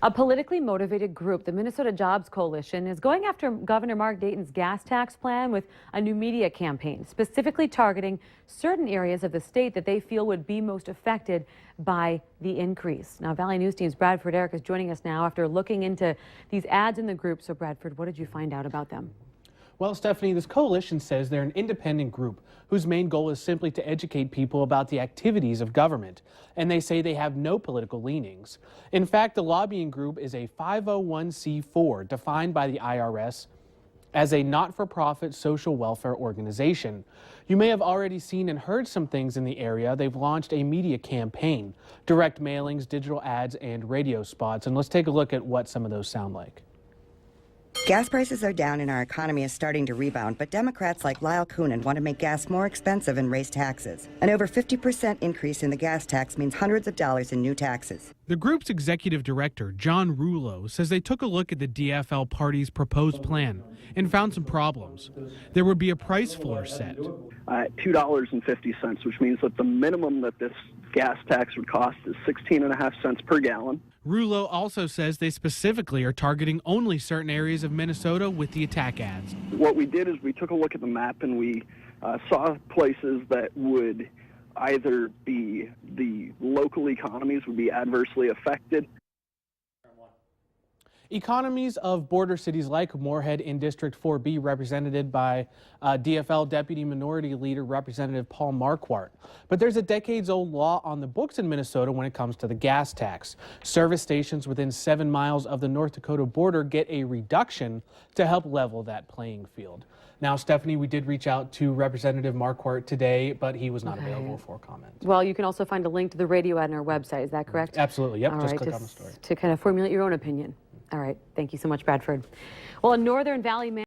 A politically motivated group, the Minnesota Jobs Coalition, is going after Governor Mark Dayton's gas tax plan with a new media campaign, specifically targeting certain areas of the state that they feel would be most affected by the increase. Now, Valley News Team's Bradford Eric is joining us now after looking into these ads in the group. So, Bradford, what did you find out about them? Well, Stephanie, this coalition says they're an independent group whose main goal is simply to educate people about the activities of government. And they say they have no political leanings. In fact, the lobbying group is a 501c4 defined by the IRS as a not-for-profit social welfare organization. You may have already seen and heard some things in the area. They've launched a media campaign, direct mailings, digital ads, and radio spots. And let's take a look at what some of those sound like. Gas prices are down and our economy is starting to rebound, but Democrats like Lyle Coonan want to make gas more expensive and raise taxes. An over 50% increase in the gas tax means hundreds of dollars in new taxes. The group's executive director, John Rouleau, says they took a look at the DFL party's proposed plan and found some problems. There would be a price floor set. At $2.50, which means that the minimum that this gas tax would cost is 16.5 cents per gallon. Rouleau also says they specifically are targeting only certain areas of Minnesota with the attack ads. What we did is we took a look at the map and we saw places that would either be the local economies would be adversely affected. Economies of border cities like Moorhead in District 4B, represented by DFL Deputy Minority Leader Representative Paul Marquardt. But there's a decades-old law on the books in Minnesota when it comes to the gas tax. Service stations within 7 miles of the North Dakota border get a reduction to help level that playing field. Now, Stephanie, we did reach out to Representative Marquardt today, but he was not available for comment. Well, you can also find a link to the radio ad on our website. Is that correct? Absolutely. Yep. All Just right, click on the story. to kind of formulate your own opinion. All right. Thank you so much, Bradford. Well, a Northern Valley man